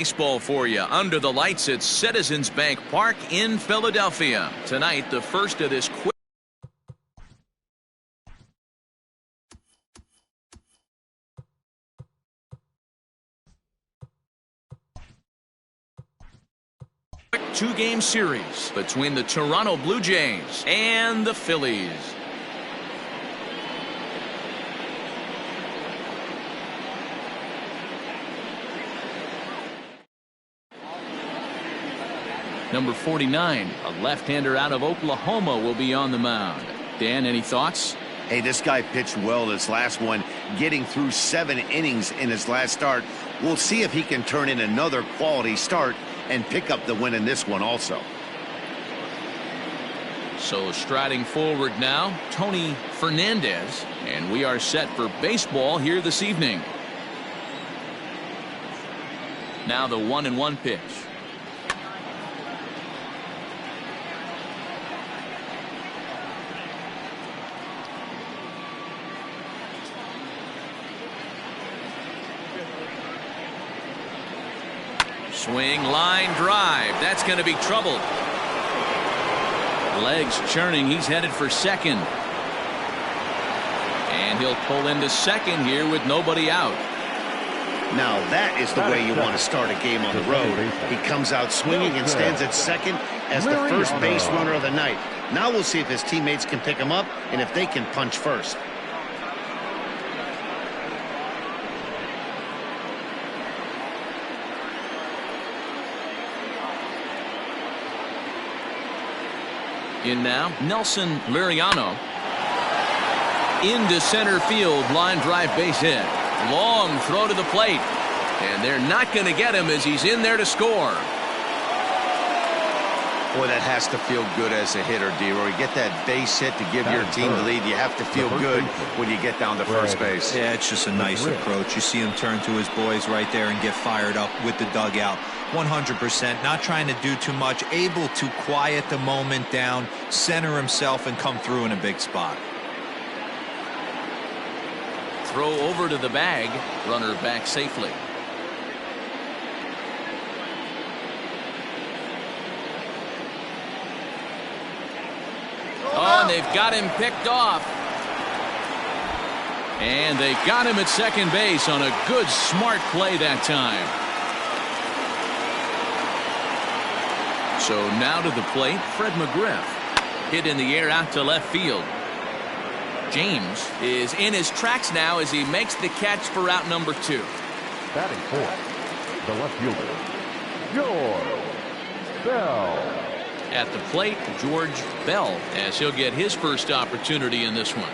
Baseball for you under the lights at Citizens Bank Park in Philadelphia. Tonight, the first of this quick 2-game series between the Toronto Blue Jays and the Phillies. Number 49, a left-hander out of Oklahoma, will be on the mound. Dan, any thoughts? Hey, this guy pitched well this last one, getting through 7 innings in his last start. We'll see if he can turn in another quality start and pick up the win in this one also. So striding forward now, Tony Fernandez, and we are set for baseball here this evening. Now the 1-1 pitch. Swing, line drive. That's going to be trouble. Legs churning. He's headed for second. And he'll pull into second here with nobody out. Now that is the way you want to start a game on the road. He comes out swinging and stands at second as the first base runner of the night. Now we'll see if his teammates can pick him up and if they can punch first. In now, Nelson Liriano. Into center field, line drive base hit. Long throw to the plate. And they're not going to get him as he's in there to score. Boy, that has to feel good as a hitter, D-Roy. Get that base hit to give your team the lead. You have to feel good when you get down to first base. Yeah, it's just a nice approach. You see him turn to his boys right there and get fired up with the dugout. 100%, not trying to do too much, able to quiet the moment down, center himself, and come through in a big spot. Throw over to the bag, runner back safely. Oh, and they've got him picked off. And they got him at second base on a good, smart play that time. So now to the plate, Fred McGriff. Hit in the air out to left field. James is in his tracks now as he makes the catch for out number 2. Batting fourth, the left fielder, George Bell. At the plate, George Bell, as he'll get his first opportunity in this one.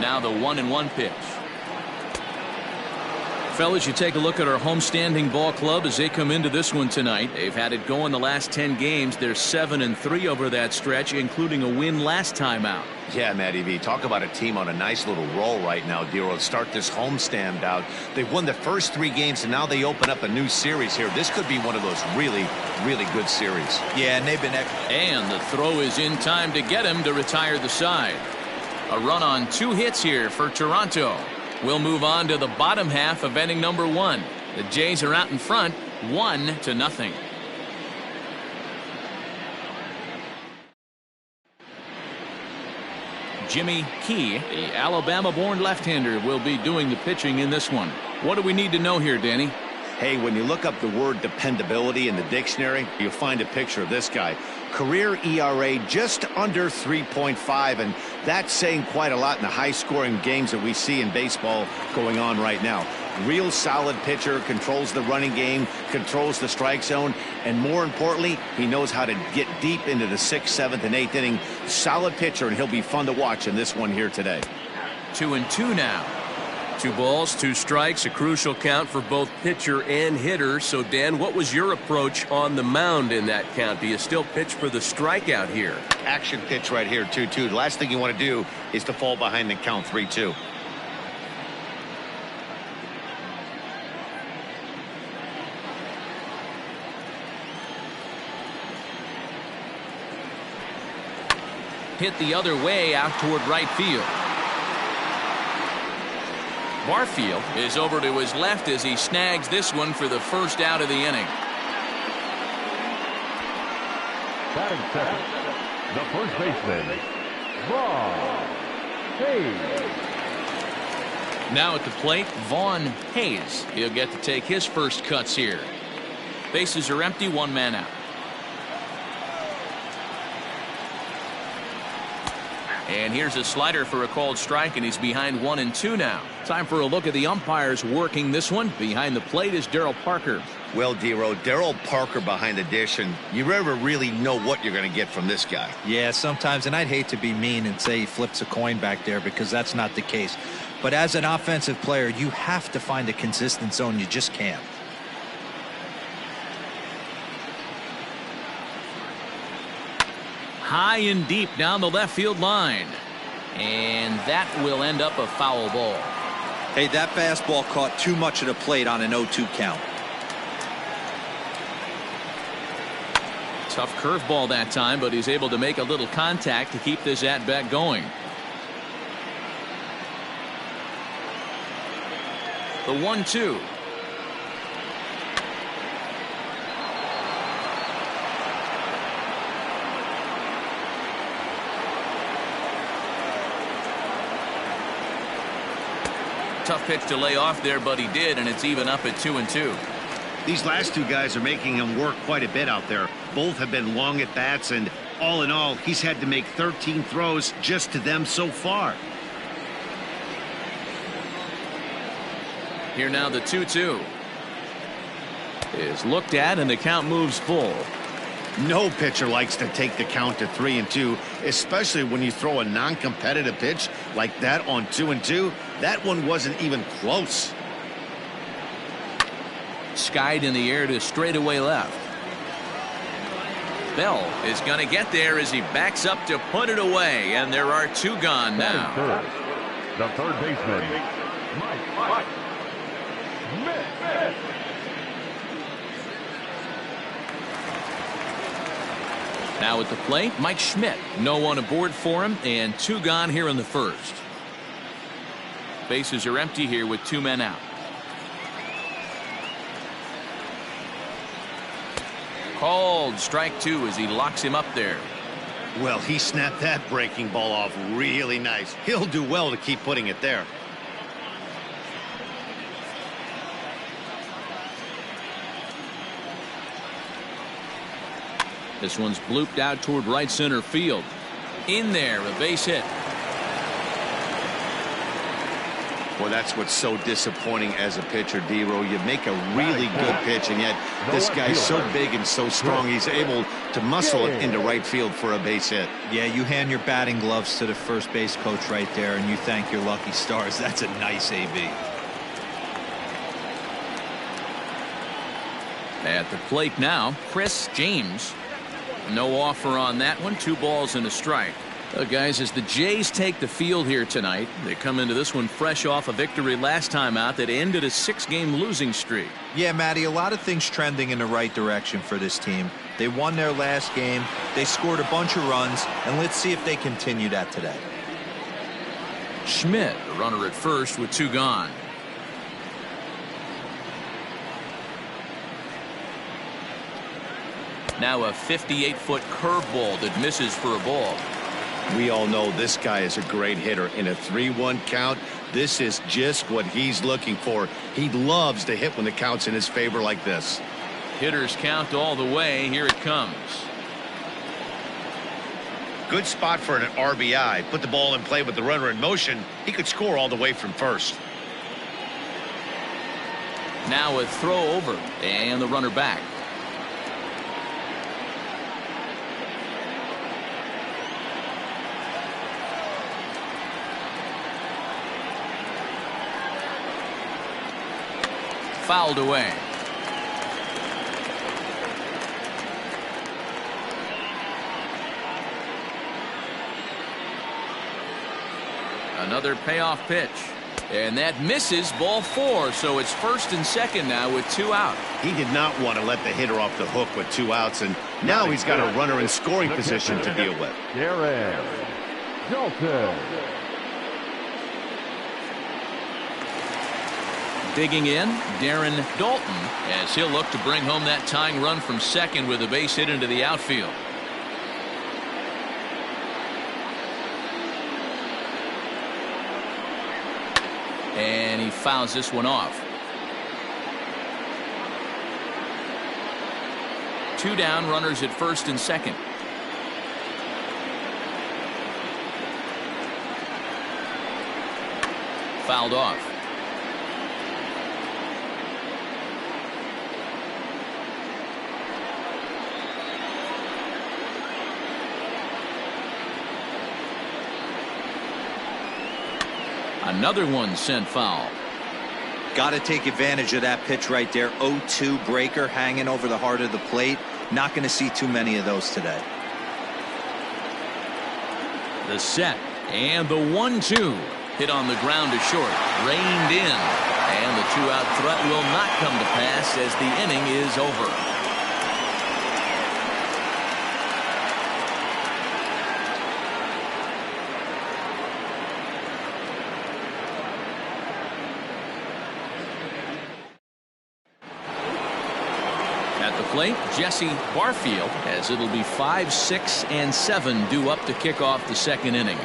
Now the 1-1 pitch. Fellas, you take a look at our homestanding ball club as they come into this one tonight. They've had it going the last 10 games. They're 7-3 over that stretch, including a win last time out. Yeah, Matty V, talk about a team on a nice little roll right now, Dero. Start this homestand out. They've won the first 3 games, and now they open up a new series here. This could be one of those really, really good series. Yeah, and they've been... And the throw is in time to get him to retire the side. A run on 2 hits here for Toronto. We'll move on to the bottom half of inning number 1. The Jays are out in front, 1-0. Jimmy Key, the Alabama-born left-hander, will be doing the pitching in this one. What do we need to know here, Danny? Hey, when you look up the word dependability in the dictionary, you'll find a picture of this guy. Career ERA just under 3.5, and that's saying quite a lot in the high-scoring games that we see in baseball going on right now. Real solid pitcher, controls the running game, controls the strike zone, and more importantly, he knows how to get deep into the 6th, 7th, and 8th inning. Solid pitcher, and he'll be fun to watch in this one here today. 2-2 now. 2 balls, 2 strikes, a crucial count for both pitcher and hitter. So, Dan, what was your approach on the mound in that count? Do you still pitch for the strikeout here? Action pitch right here, 2-2. The last thing you want to do is to fall behind the count 3-2. Hit the other way out toward right field. Barfield is over to his left as he snags this one for the first out of the inning. Batting second, the first baseman, Vaughn Hayes. Now at the plate, Vaughn Hayes. He'll get to take his first cuts here. Bases are empty, one man out. And here's a slider for a called strike, and he's behind 1-2 now. Time for a look at the umpires working this one. Behind the plate is Daryl Parker. Well, D-Row, Daryl Parker behind the dish, and you never really know what you're going to get from this guy. Yeah, sometimes, and I'd hate to be mean and say he flips a coin back there because that's not the case. But as an offensive player, you have to find a consistent zone. You just can't. High and deep down the left field line. And that will end up a foul ball. Hey, that fastball caught too much of the plate on an 0-2 count. Tough curveball that time, but he's able to make a little contact to keep this at-bat going. The 1-2. Tough pitch to lay off there, but he did, and it's even up at 2-2. These last two guys are making him work quite a bit out there. Both have been long at bats, and all in all, he's had to make 13 throws just to them so far. Here now the 2-2 is looked at, and the count moves full. No pitcher likes to take the count to 3-2, especially when you throw a non-competitive pitch like that on 2-2. That one wasn't even close. Skied in the air to straightaway left. Bell is going to get there as he backs up to put it away, and there are two gone now. Third, the third baseman, Mike Schmidt. Now at the plate, Mike Schmidt. No one aboard for him, and two gone here in the first. Bases are empty here with two men out. Called strike two as he locks him up there. Well, he snapped that breaking ball off really nice. He'll do well to keep putting it there. This one's blooped out toward right center field. In there, a base hit. Well, that's what's so disappointing as a pitcher, D-Row. You make a really good pitch, and yet this guy's so big and so strong, he's able to muscle it into right field for a base hit. Yeah, you hand your batting gloves to the first base coach right there, and you thank your lucky stars. That's a nice AB. At the plate now, Chris James. No offer on that one. 2 balls and a strike. Guys, as the Jays take the field here tonight, they come into this one fresh off a victory last time out that ended a 6-game losing streak. Yeah, Matty, a lot of things trending in the right direction for this team. They won their last game, they scored a bunch of runs, and let's see if they continue that today. Schmidt, the runner at first with 2 gone. Now a 58-foot curveball that misses for a ball. We all know this guy is a great hitter. In a 3-1 count, this is just what he's looking for. He loves to hit when the count's in his favor like this. Hitters count all the way. Here it comes. Good spot for an RBI. Put the ball in play with the runner in motion. He could score all the way from first. Now a throw over and the runner back. Fouled away. Another payoff pitch. And that misses, ball 4. So it's first and second now with 2 out. He did not want to let the hitter off the hook with 2 outs, and now he's got a runner in scoring position to deal with. Darren Daulton. Digging in, Darren Daulton, as he'll look to bring home that tying run from second with a base hit into the outfield. And he fouls this one off. 2 down, runners at first and second. Fouled off. Another one sent foul. Got to take advantage of that pitch right there. 0-2 breaker hanging over the heart of the plate. Not going to see too many of those today. The set and the 1-2 hit on the ground to short, reined in, and the 2-out threat will not come to pass as the inning is over. Plate, Jesse Barfield, as it'll be 5, 6, and 7 due up to kick off the second inning.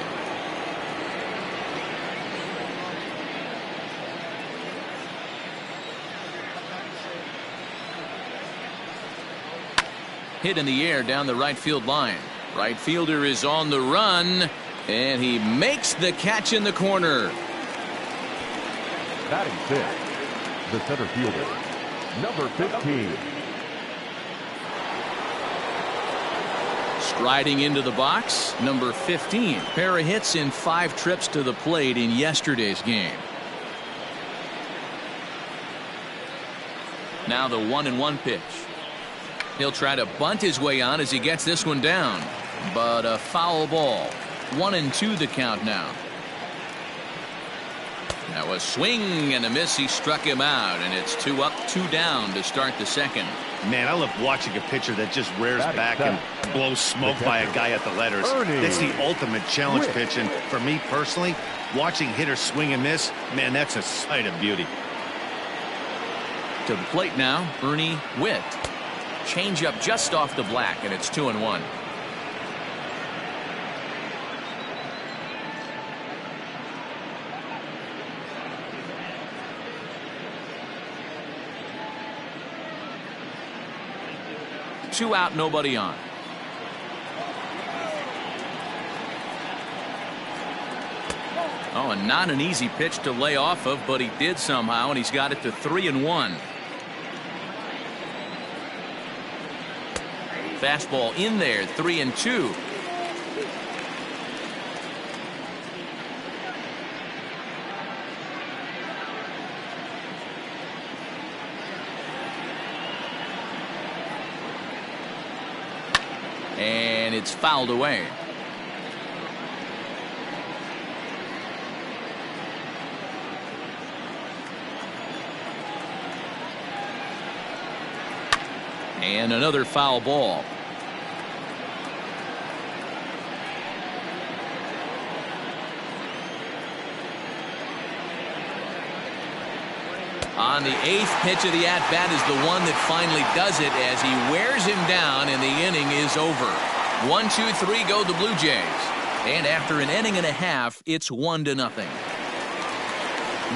Hit in the air down the right field line. Right fielder is on the run, and he makes the catch in the corner. Batting fifth, the center fielder, number 15. Striding into the box, number 15. Pair of hits in 5 trips to the plate in yesterday's game. Now the 1-1 pitch. He'll try to bunt his way on as he gets this one down, but a foul ball. 1-2 the count now. That was swing and a miss. He struck him out, and it's 2 up, 2 down to start the second. Man, I love watching a pitcher that just rears back and blows smoke by a guy at the letters. That's the ultimate challenge pitch, and for me personally, watching hitters swing and miss, man, that's a sight of beauty. To the plate now, Ernie Whitt. Change up just off the black, and it's 2-1. Two out, nobody on. Oh, and not an easy pitch to lay off of, but he did somehow, and he's got it to 3-1. Fastball in there, 3-2. And it's fouled away. And another foul ball. On the 8th pitch of the at-bat is the one that finally does it as he wears him down, and the inning is over. 1, 2, 3 go the Blue Jays. And after an inning and a half, it's 1-0.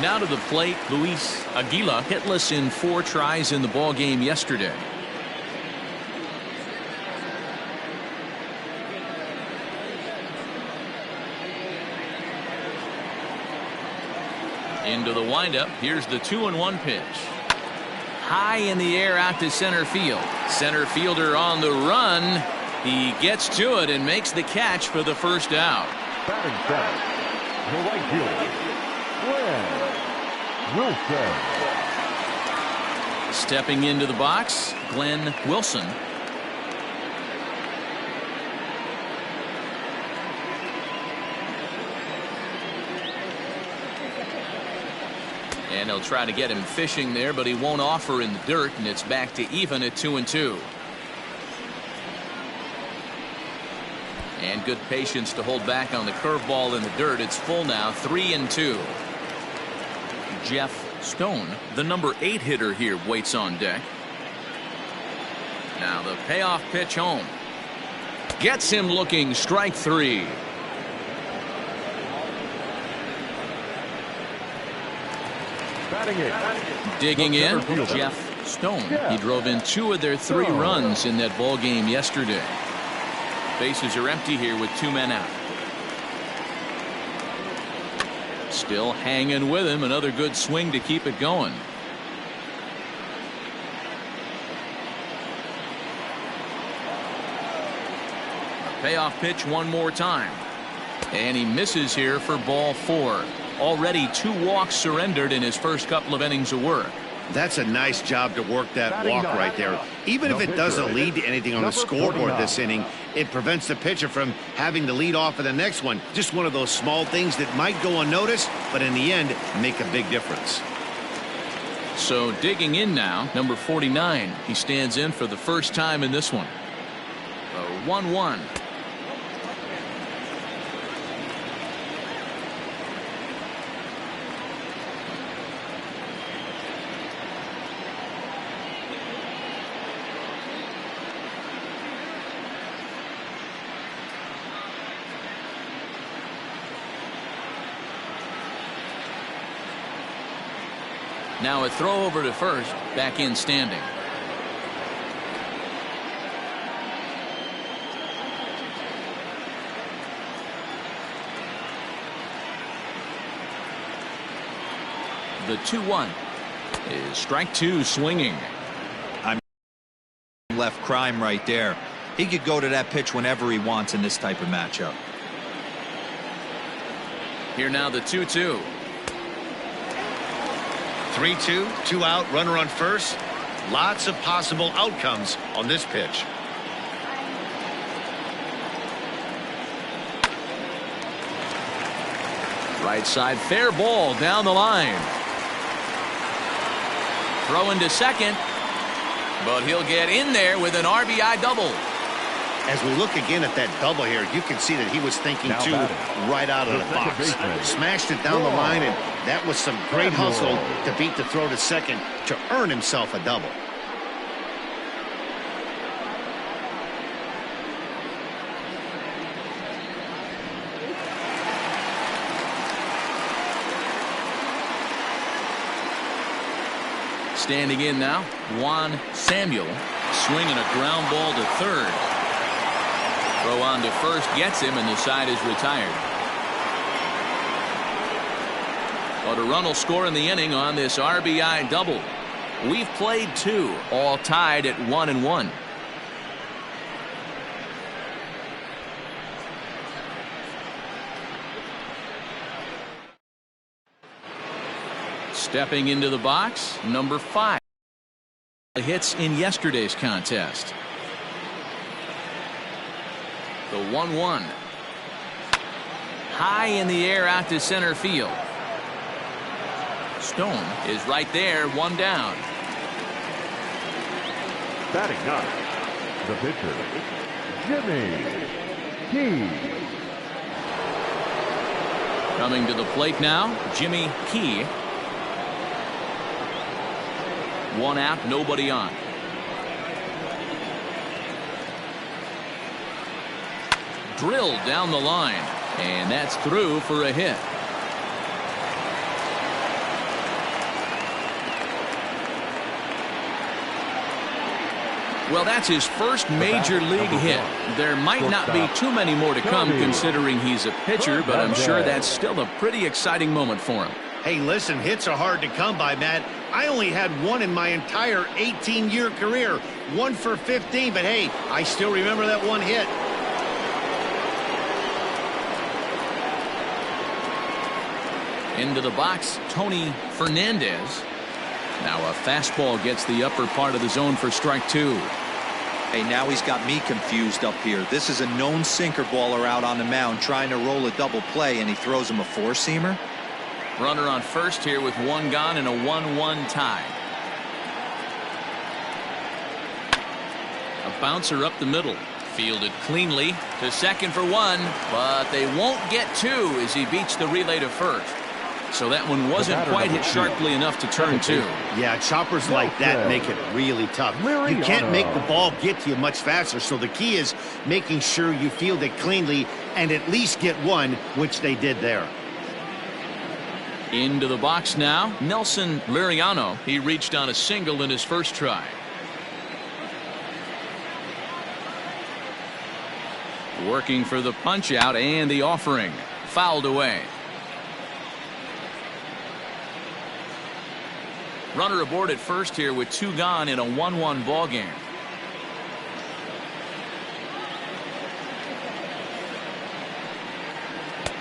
Now to the plate, Luis Aguila, hitless in 4 tries in the ball game yesterday. Into the windup. Here's the 2-1 pitch. High in the air out to center field. Center fielder on the run. He gets to it and makes the catch for the first out. Batting center, the right fielder, Glenn Wilson. Stepping into the box, Glenn Wilson. And they'll try to get him fishing there, but he won't offer in the dirt, and it's back to even at 2-2. And good patience to hold back on the curveball in the dirt. It's full now, 3-2. Jeff Stone, the number 8 hitter here, waits on deck. Now the payoff pitch home. Gets him looking, strike 3. Batting it. Digging The in, center fielder. Jeff Stone. He drove in 2 of their 3 runs in that ball game yesterday. Bases are empty here with 2 men out. Still hanging with him. Another good swing to keep it going. A payoff pitch one more time. And he misses here for ball 4. Already 2 walks surrendered in his first couple of innings of work. That's a nice job to work that Batting walk ninth. right there. Even if it doesn't lead to anything on the Number scoreboard 49. this inning, it prevents the pitcher from having to lead off in the next one. Just one of those small things that might go unnoticed, but in the end, make a big difference. So digging in now, number 49. He stands in for the first time in this one. A 1-1. Now a throw over to first, back in standing. The 2-1 is strike 2 swinging. Left crime right there. He could go to that pitch whenever he wants in this type of matchup. Here now the 2-2. 3-2, 2 out, runner on first. Lots of possible outcomes on this pitch. Right side, fair ball down the line. Throw into second, but he'll get in there with an RBI double. As we look again at that double here, you can see that he was thinking Now too batting. right out of The the second box. baseman. Smashed it down the line, and that was some great hustle to beat the throw to second to earn himself a double. Standing in now, Juan Samuel, swinging a ground ball to third. Throw on to first gets him, and the side is retired. But a run will score in the inning on this RBI double. We've played 2, all tied at 1-1. Stepping into the box, number 5. Hits in yesterday's contest. The 1-1. High in the air out to center field. Stone is right there, 1 down. Batting ninth, the pitcher, Jimmy Key. Coming to the plate now, Jimmy Key. 1 out, nobody on. Drilled down the line, and that's through for a hit. Well, that's his first major league hit. There might not be too many more to come considering he's a pitcher, but I'm sure that's still a pretty exciting moment for him. Hey, listen, hits are hard to come by, Matt. I only had 1 in my entire 18-year career. 1 for 15, but hey, I still remember that 1 hit. Into the box, Tony Fernandez. Now a fastball gets the upper part of the zone for strike 2. Hey, now he's got me confused up here. This is a known sinker baller out on the mound trying to roll a double play, and he throws him a 4-seamer. Runner on first here with 1 gone and a 1-1 tie. A bouncer up the middle. Fielded cleanly to second for 1, but they won't get 2 as he beats the relay to first. So that one wasn't quite hit sharply enough to turn two. Yeah, choppers like that make it really tough. You can't make the ball get to you much faster, so the key is making sure you field it cleanly and at least get one, which they did there. Into the box now, Nelson Liriano. He reached on a single in his first try. Working for the punch out and the offering. Fouled away. Runner aboard at first here with two gone in a 1-1 ball game.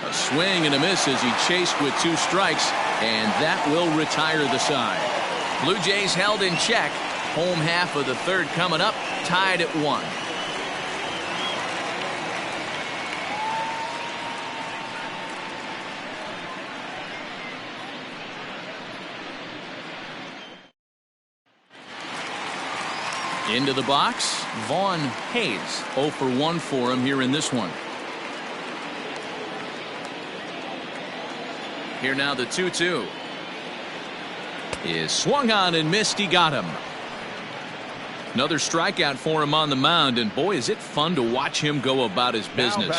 A swing and a miss as he chased with two strikes, and that will retire the side. Blue Jays held in check. Home half of the third coming up, tied at 1. Into the box, Vaughn Hayes. 0 for 1 for him here in this one. Here now the 2-2. Is swung on and missed. He got him. Another strikeout for him on the mound, and boy, is it fun to watch him go about his business.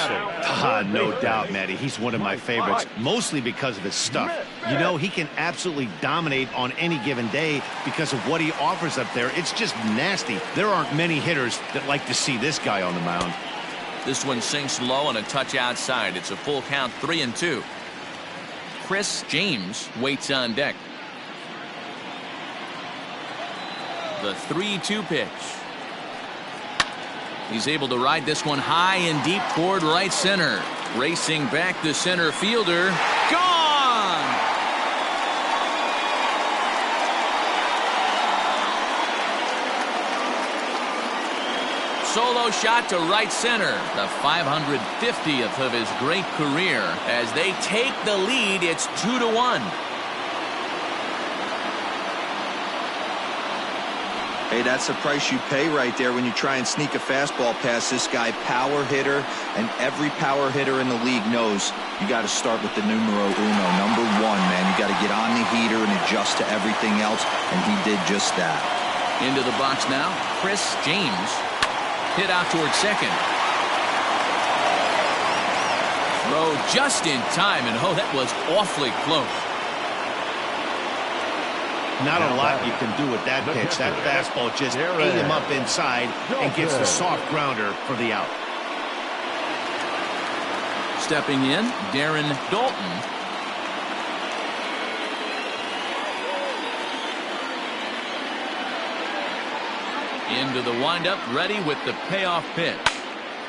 No doubt, Matty. He's one of my favorites, mostly because of his stuff. You know, he can absolutely dominate on any given day because of what he offers up there. It's just nasty. There aren't many hitters that like to see this guy on the mound. This one sinks low and a touch outside. It's a full count, 3-2. Chris James waits on deck. The 3-2 pitch. He's able to ride this one high and deep toward right center. Racing back the center fielder. Gone! Solo shot to right center. The 550th of his great career. As they take the lead, it's 2-1. Hey, that's the price you pay right there when you try and sneak a fastball past this guy. Power hitter, and every power hitter in the league knows you got to start with the numero uno, number 1, man. You got to get on the heater and adjust to everything else, and he did just that. Into the box now, Chris James. Hit out towards second. Throw just in time, and oh, that was awfully close. Not a lot you can do with that pitch. That fastball just ate him up inside and gets the soft grounder for the out. Stepping in, Darren Dalton. Into the windup, ready with the payoff pitch.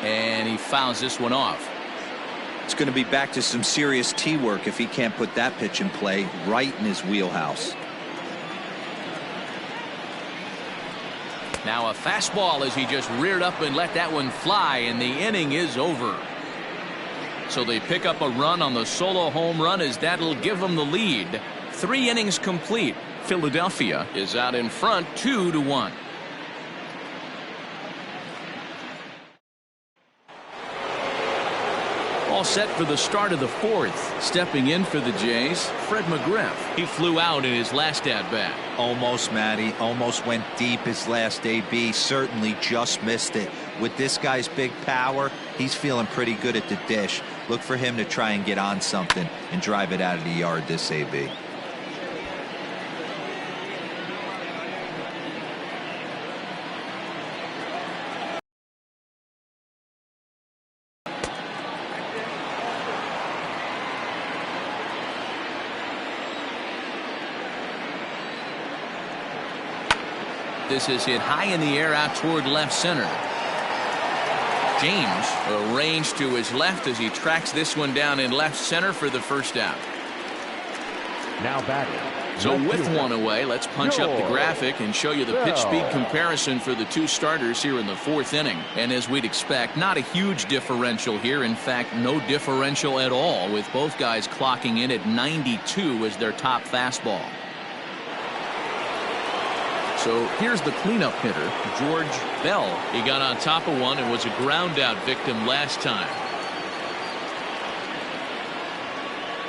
And he fouls this one off. It's going to be back to some serious tee work if he can't put that pitch in play right in his wheelhouse. Now a fastball as he just reared up and let that one fly, and the inning is over. So they pick up a run on the solo home run as that'll give them the lead. 3 innings complete. Philadelphia is out in front 2-1. All set for the start of the 4th. Stepping in for the Jays, Fred McGriff. He flew out in his last at-bat. Almost, Matty. Almost went deep his last AB. Certainly just missed it. With this guy's big power, he's feeling pretty good at the dish. Look for him to try and get on something and drive it out of the yard this AB. This is hit high in the air out toward left center. James arranged to his left as he tracks this one down in left center for the first out. Now batting. So with one away, let's punch up the graphic and show you the pitch speed comparison for the two starters here in the 4th inning. And as we'd expect, not a huge differential here. In fact, no differential at all, with both guys clocking in at 92 as their top fastball. So here's the cleanup hitter, George Bell. He got on top of one and was a ground out victim last time.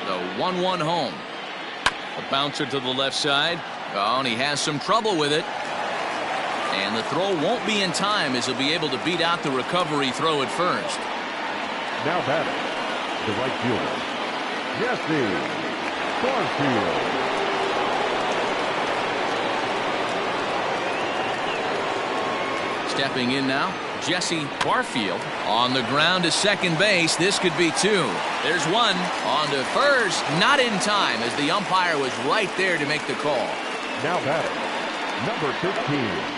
The 1-1 home. A bouncer to the left side. Oh, and he has some trouble with it. And the throw won't be in time as he'll be able to beat out the recovery throw at first. Now batting, the right fielder, Jesse Barfield. Stepping in now, Jesse Barfield on the ground to second base. This could be two. There's one on to first, not in time as the umpire was right there to make the call. Now batting, number 15.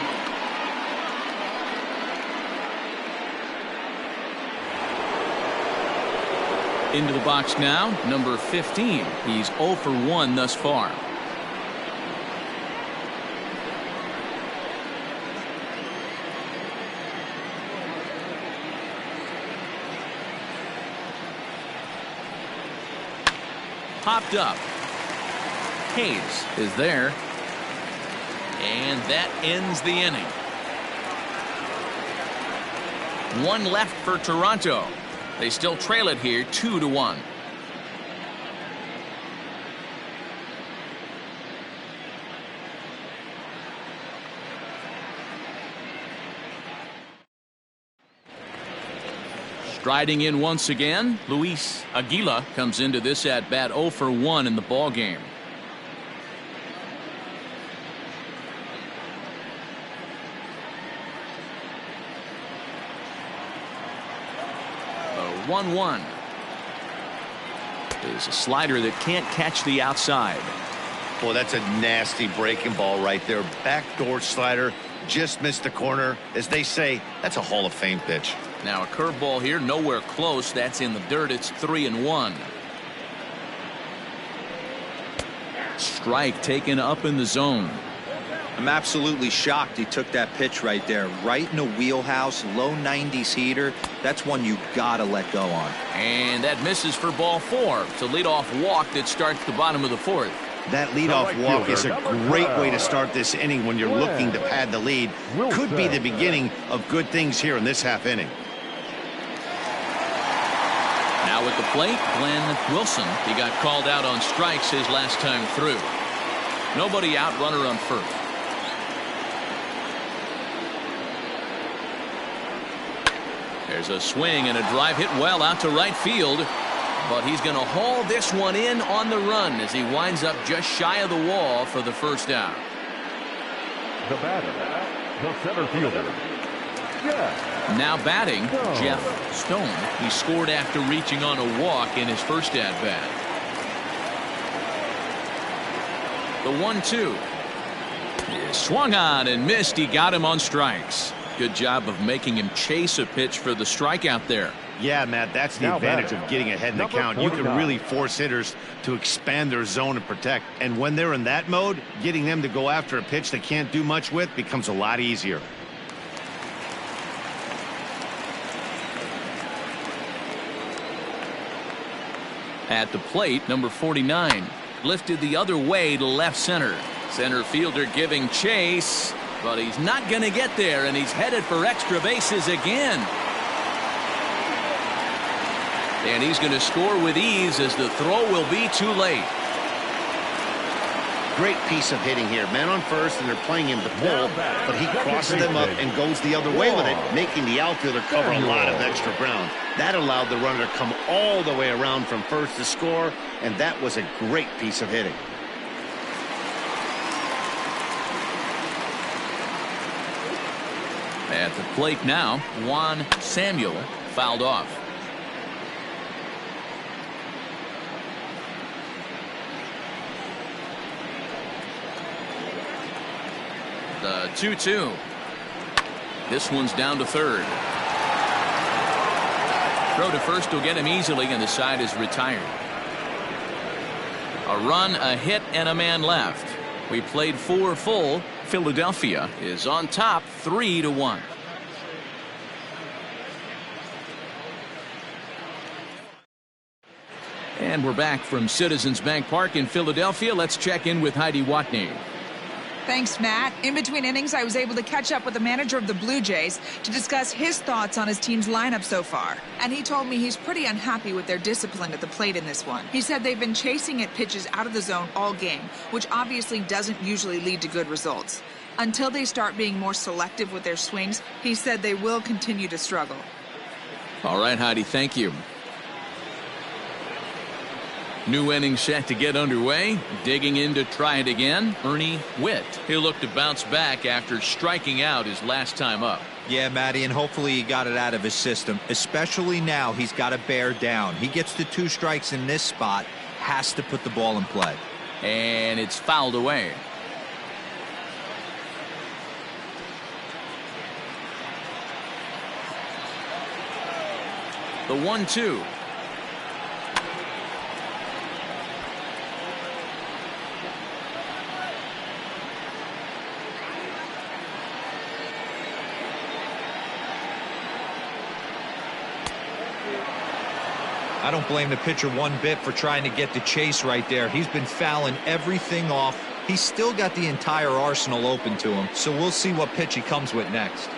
Into the box now, number 15. He's 0 for 1 thus far. Popped up. Hayes is there. And that ends the inning. One left for Toronto. They still trail it here 2-1. Striding in once again, Luis Aguila comes into this at bat 0 for 1 in the ball game. The 1-1 is a slider that can't catch the outside. Boy, that's a nasty breaking ball right there. Backdoor slider, just missed the corner. As they say, that's a Hall of Fame pitch. Now a curveball here, nowhere close. That's in the dirt. It's 3-1. Strike taken up in the zone. I'm absolutely shocked he took that pitch right there, right in a wheelhouse, low 90s heater. That's one you gotta let go on. And that misses for ball 4. It's a leadoff walk that starts the bottom of the 4th. That leadoff walk is a great way to start this inning when you're looking to pad the lead. Could be the beginning of good things here in this half inning. Now at the plate, Glenn Wilson. He got called out on strikes his last time through. Nobody out, runner on first. There's a swing and a drive hit well out to right field. But he's going to haul this one in on the run as he winds up just shy of the wall for the first out. The batter, the center fielder, Jeff. Now batting, Jeff Stone. He scored after reaching on a walk in his first at-bat. The 1-2 is swung on and missed. He got him on strikes. Good job of making him chase a pitch for the strikeout there. Yeah, Matt, that's the advantage of getting ahead in the count. You can really force hitters to expand their zone and protect. And when they're in that mode, getting them to go after a pitch they can't do much with becomes a lot easier. At the plate, number 49. Lifted the other way to left center. Center fielder giving chase, but he's not going to get there, and he's headed for extra bases again. And he's going to score with ease as the throw will be too late. Great piece of hitting here. Man on first, and they're playing him to pull, but he crosses them up and goes the other way with it, making the outfielder cover a lot of extra ground. That allowed the runner to come all the way around from first to score, and that was a great piece of hitting. At the plate now, Juan Samuel fouled off. The 2-2. This one's down to third. Throw to first will get him easily, and the side is retired. A run, a hit, and a man left. We played 4 full. Philadelphia is on top 3-1. And we're back from Citizens Bank Park in Philadelphia. Let's check in with Heidi Watney. Thanks, Matt. In between innings, I was able to catch up with the manager of the Blue Jays to discuss his thoughts on his team's lineup so far. And he told me he's pretty unhappy with their discipline at the plate in this one. He said they've been chasing at pitches out of the zone all game, which obviously doesn't usually lead to good results. Until they start being more selective with their swings, he said they will continue to struggle. All right, Heidi, thank you. New inning set to get underway. Digging in to try it again, Ernie Whitt. He'll look to bounce back after striking out his last time up. Yeah, Matty, and hopefully he got it out of his system. Especially now, he's got to bear down. He gets the 2 strikes in this spot, has to put the ball in play. And it's fouled away. The 1-2. I don't blame the pitcher one bit for trying to get the chase right there. He's been fouling everything off. He's still got the entire arsenal open to him, so we'll see what pitch he comes with next.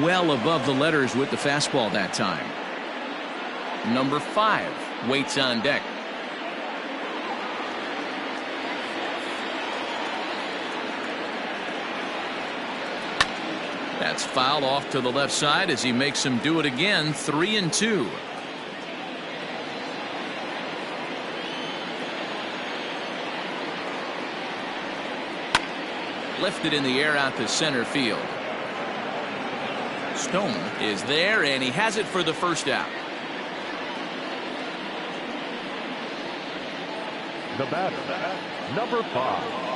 Well above the letters with the fastball that time. Number 5 waits on deck. That's fouled off to the left side as he makes him do it again. 3-2. Lifted in the air out to center field. Stone is there, and he has it for the first out. The batter, number 5.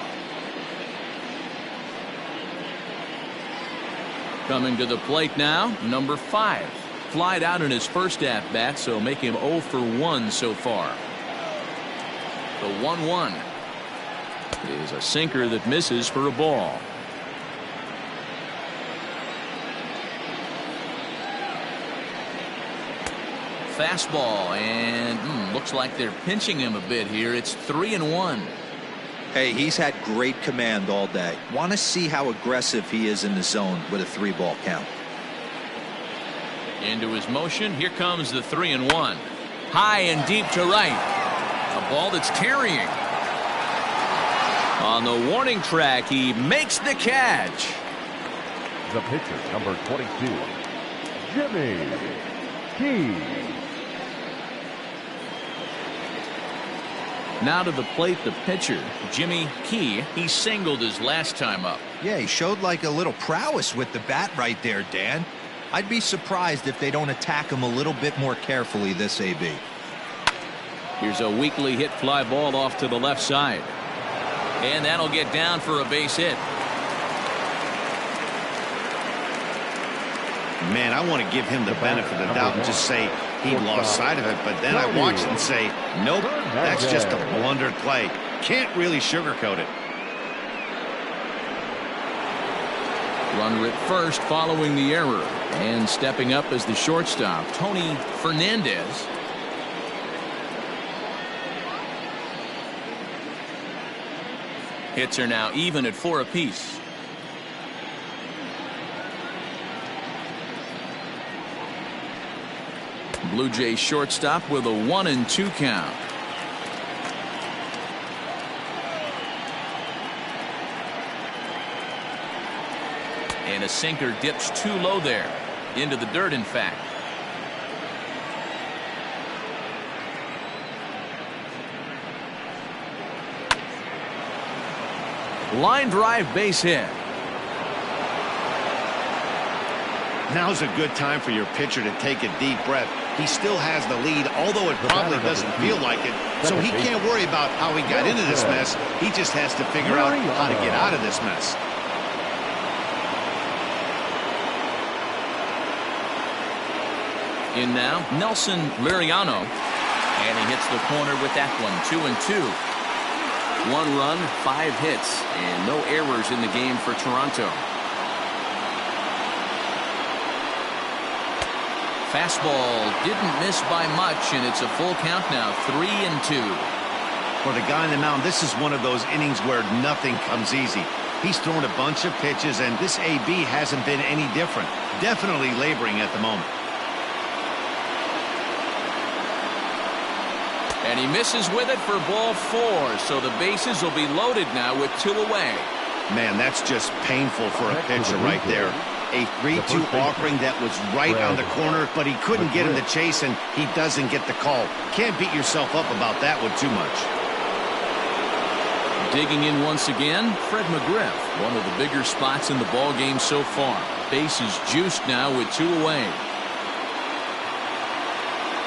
Coming to the plate now, number 5. Flied out in his first at-bat, so make him 0 for 1 so far. The 1-1 is a sinker that misses for a ball. Fastball, and looks like they're pinching him a bit here. It's 3-1. Hey, he's had great command all day. Want to see how aggressive he is in the zone with a 3-ball count. Into his motion. Here comes the 3-1. High and deep to right. A ball that's carrying. On the warning track, he makes the catch. The pitcher, number 22, Jimmy Key. Now to the plate, the pitcher, Jimmy Key. He singled his last time up. Yeah, he showed like a little prowess with the bat right there, Dan. I'd be surprised if they don't attack him a little bit more carefully this AB. Here's a weakly hit fly ball off to the left side. And that'll get down for a base hit. Man, I want to give him the benefit of the doubt and just say he lost sight of it, but then I watch and say, nope, that's just a blundered play. Can't really sugarcoat it. Runner at first following the error, and stepping up as the shortstop, Tony Fernandez. Hits are now even at 4 apiece. Blue Jays shortstop with a 1-2 count. And a sinker dips too low there. Into the dirt, in fact. Line drive base hit. Now's a good time for your pitcher to take a deep breath. He still has the lead, although it probably doesn't feel like it. So he can't worry about how he got into this mess. He just has to figure out how to get out of this mess. In now, Nelson Liriano. And he hits the corner with that one. 2-2. 1 run, 5 hits, and no errors in the game for Toronto. Fastball didn't miss by much, and it's a full count now. 3-2. For the guy on the mound, this is one of those innings where nothing comes easy. He's thrown a bunch of pitches, and this AB hasn't been any different. Definitely laboring at the moment. And he misses with it for ball 4, so the bases will be loaded now with 2 away. Man, that's just painful for a pitcher right there. A 3-2 offering that was right on the corner, but he couldn't get him to chase, and he doesn't get the call. Can't beat yourself up about that one too much. Digging in once again, Fred McGriff, one of the bigger spots in the ball game so far. Bases juiced now with 2 away.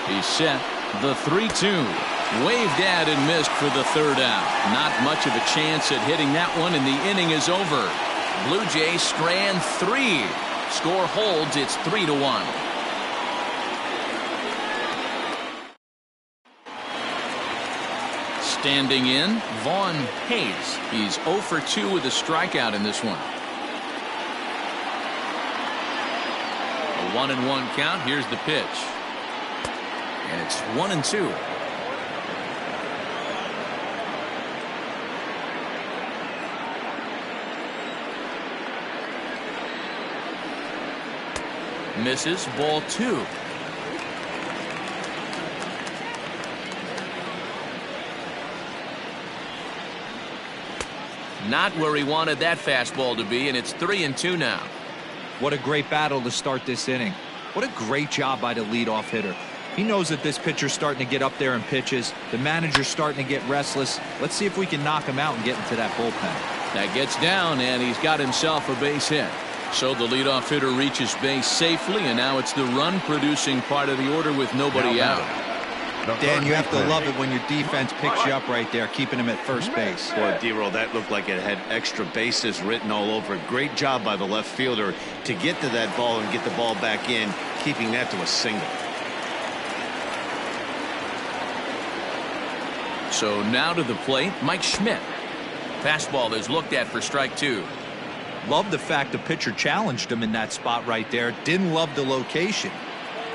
He's set. The 3-2. Waved at and missed for the 3rd out. Not much of a chance at hitting that one, and the inning is over. Blue Jays strand 3. Score holds. It's 3-1. Standing in, Vaughn Hayes. He's 0 for 2 with a strikeout in this one. A 1-1 count. Here's the pitch. And it's 1-2. Misses, ball 2. Not where he wanted that fastball to be, and it's 3-2 now. What a great battle to start this inning. What a great job by the leadoff hitter. He knows that this pitcher's starting to get up there in pitches. The manager's starting to get restless. Let's see if we can knock him out and get into that bullpen. That gets down, and he's got himself a base hit. So the leadoff hitter reaches base safely, and now it's the run-producing part of the order with nobody out. Dan, you have to love it when your defense picks you up right there, keeping him at first base. Boy, D-Roll, that looked like it had extra bases written all over it. Great job by the left fielder to get to that ball and get the ball back in, keeping that to a single. So now to the plate, Mike Schmidt. Fastball is looked at for strike 2. Love the fact the pitcher challenged him in that spot right there. Didn't love the location.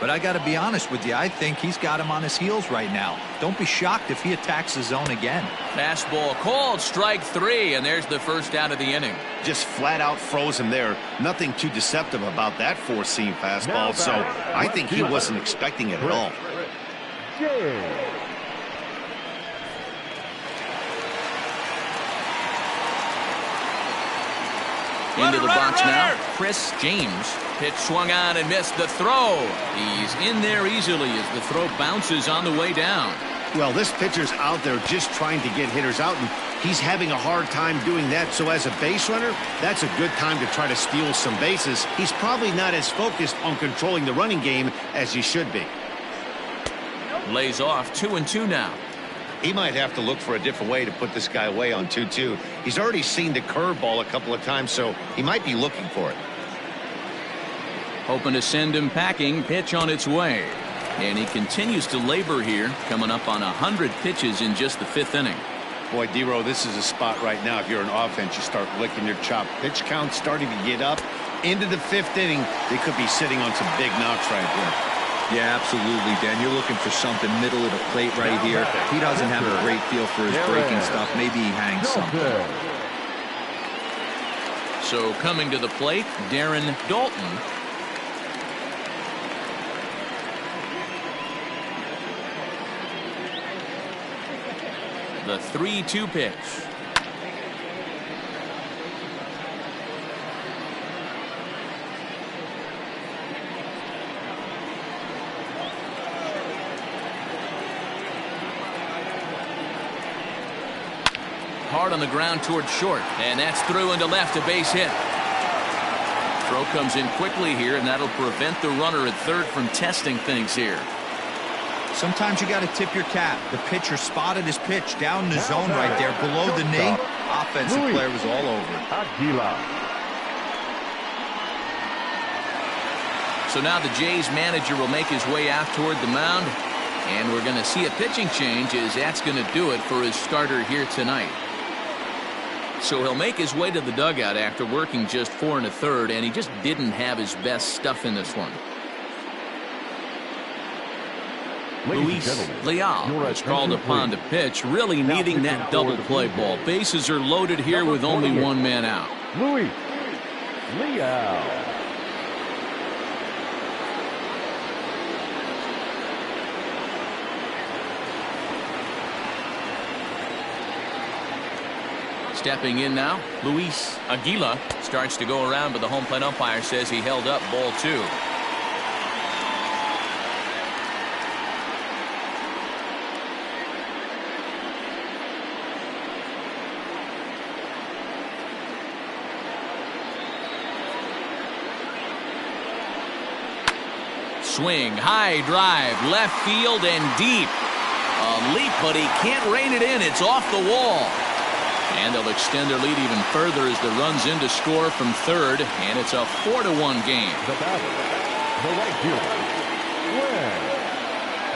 But I got to be honest with you, I think he's got him on his heels right now. Don't be shocked if he attacks the zone again. Fastball called, strike 3, and there's the first out of the inning. Just flat out froze him there. Nothing too deceptive about that four-seam fastball, so I think he wasn't expecting it at all. Into the box now, Chris James. Pitch swung on and missed the throw. He's in there easily as the throw bounces on the way down. Well, this pitcher's out there just trying to get hitters out, and he's having a hard time doing that. So as a base runner, that's a good time to try to steal some bases. He's probably not as focused on controlling the running game as he should be. Lays off 2-2 now. He might have to look for a different way to put this guy away on 2-2. He's already seen the curveball a couple of times, so he might be looking for it. Hoping to send him packing. Pitch on its way. And he continues to labor here, coming up on 100 pitches in just the 5th inning. Boy, D-Row, this is a spot right now. If you're an offense, you start licking your chop. Pitch count starting to get up into the 5th inning. They could be sitting on some big knocks right here. Yeah, absolutely, Dan. You're looking for something middle of the plate right here. He doesn't have a great feel for his breaking stuff. Maybe he hangs something. So coming to the plate, Darren Daulton. The 3-2 pitch. Hard on the ground towards short, and that's through into left, a base hit. Throw comes in quickly here, and that'll prevent the runner at third from testing things here. Sometimes you got to tip your cap. The pitcher spotted his pitch down in the zone right there, below the knee. Offensive player was all over it. So now the Jays manager will make his way out toward the mound, and we're going to see a pitching change as that's going to do it for his starter here tonight. So he'll make his way to the dugout after working just 4 1/3, and he just didn't have his best stuff in this one. Luis Leal is called upon to pitch, really needing that double play ball. Bases are loaded here with only one man out. Luis Leal. Stepping in now, Luis Aguila starts to go around, but the home plate umpire says he held up ball 2. Swing, high drive, left field and deep. A leap, but he can't rein it in. It's off the wall. And they'll extend their lead even further as the runs in to score from third, and it's a 4-1 game. The batter, the right fielder, Glenn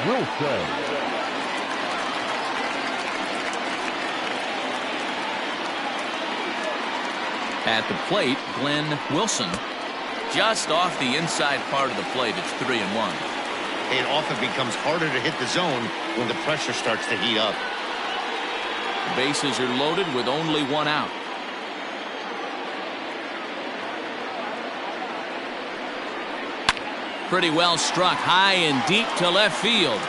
Wilson. At the plate, Glenn Wilson, just off the inside part of the plate. It's 3-1. It often becomes harder to hit the zone when the pressure starts to heat up. Bases are loaded with only one out. Pretty well struck high and deep to left field.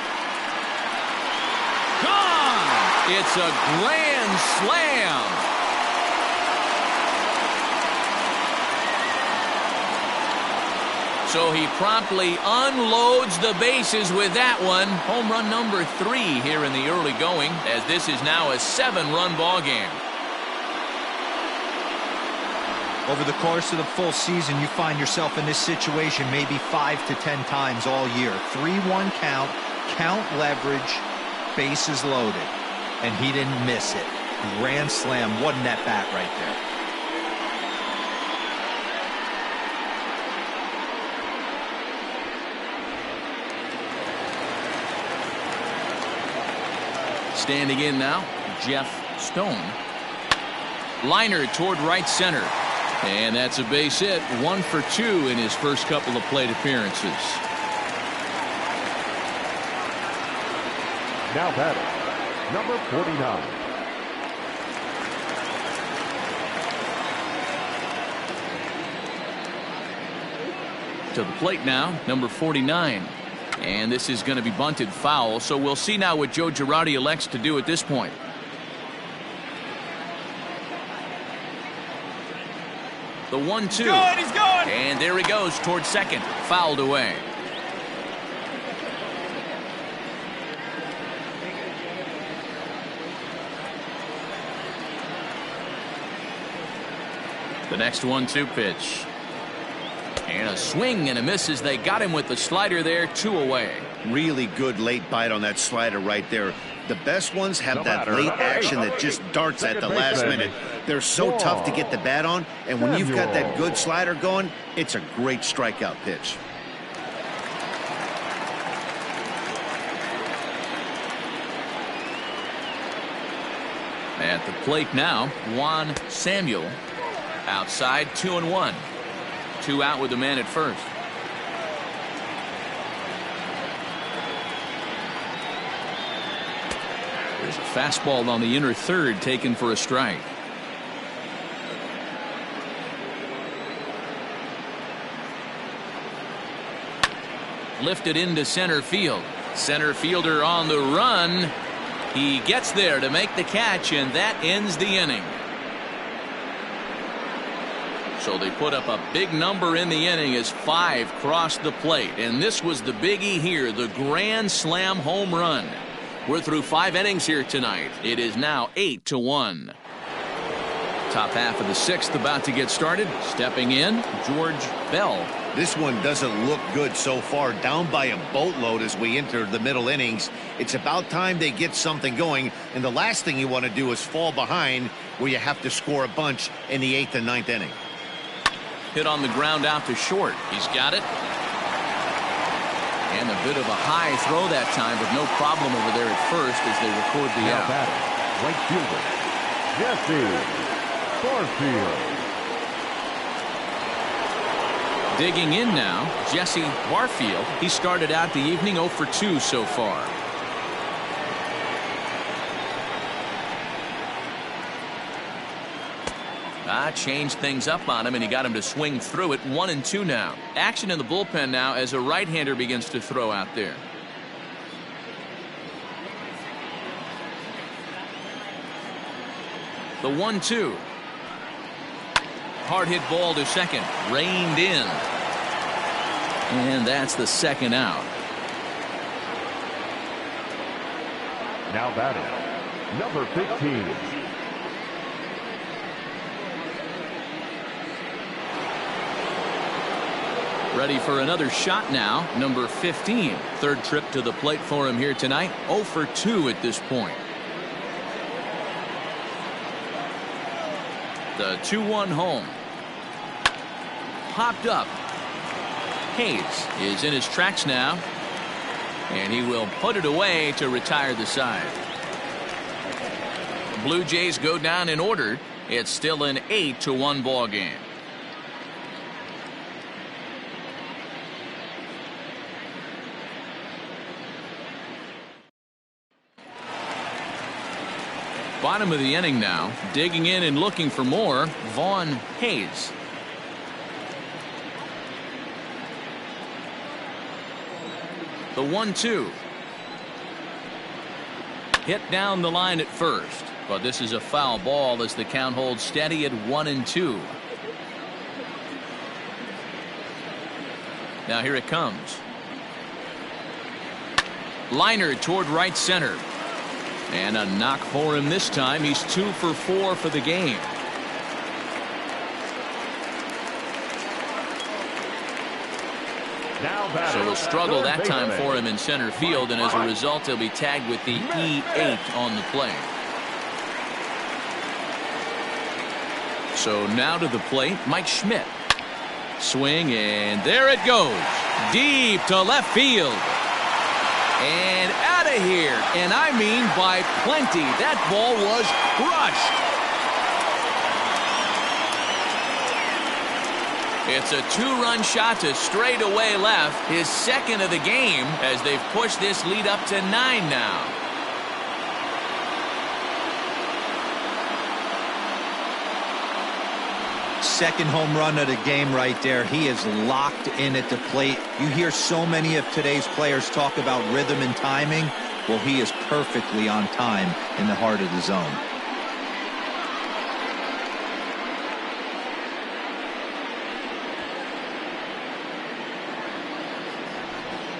Gone! It's a grand slam. So he promptly unloads the bases with that one. Home run number 3 here in the early going, as this is now a 7-run ball game. Over the course of the full season, you find yourself in this situation maybe 5 to 10 times all year. 3-1 count leverage, bases loaded, and he didn't miss it. Grand slam, what an at-bat right there. Standing in now, Jeff Stone. Liner toward right center. And that's a base hit. 1 for 2 in his first couple of plate appearances. Now batting, number 49. To the plate now, number 49. And this is going to be bunted foul, so we'll see now what Joe Girardi elects to do at this point. The 1-2. Good, he's going! And there he goes towards second. Fouled away. The next 1-2 pitch. And a swing and a miss as they got him with the slider there, 2 away. Really good late bite on that slider right there. The best ones have that late action that just darts at the last minute. They're so tough to get the bat on, and when you've got that good slider going, it's a great strikeout pitch. At the plate now, Juan Samuel. Outside, 2-1. 2 out with the man at first. There's a fastball on the inner third taken for a strike. Lifted into center field. Center fielder on the run. He gets there to make the catch, and that ends the inning. So they put up a big number in the inning as 5 crossed the plate. And this was the biggie here, the grand slam home run. We're through 5 innings here tonight. It is now 8-1. Top half of the 6th about to get started. Stepping in, George Bell. This one doesn't look good so far. Down by a boatload as we enter the middle innings. It's about time they get something going. And the last thing you want to do is fall behind where you have to score a bunch in the 8th and 9th inning. Hit on the ground out to short. He's got it. And a bit of a high throw that time, but no problem over there at first as they record the out. Batting, right fielder, Jesse Barfield. Digging in now, Jesse Barfield. He started out the evening 0 for 2 so far. Changed things up on him, and he got him to swing through it. 1-2 now. Action in the bullpen now as a right-hander begins to throw out there. The 1-2. Hard hit ball to second. Reined in. And that's the second out. Now batting, number 15. Ready for another shot now. Number 15. Third trip to the plate for him here tonight. 0 for 2 at this point. The 2-1 home. Popped up. Hayes is in his tracks now. And he will put it away to retire the side. Blue Jays go down in order. It's still an 8-1 ball game. Bottom of the inning now. Digging in and looking for more. Vaughn Hayes. The 1-2. Hit down the line at first. But this is a foul ball as the count holds steady at 1-2. Now here it comes. Liner toward right center. And a knock for him this time. He's 2 for 4 for the game. So a struggle that time for him in center field, and as a result he'll be tagged with the E8 on the play. So now to the plate, Mike Schmidt. Swing, and there it goes. Deep to left field. And out of here, and I mean by plenty. That ball was crushed. It's a 2-run shot to straightaway left, his second of the game, as they've pushed this lead up to 9 now. Second home run of the game right there. He is locked in at the plate. You hear so many of today's players talk about rhythm and timing. Well, he is perfectly on time in the heart of the zone.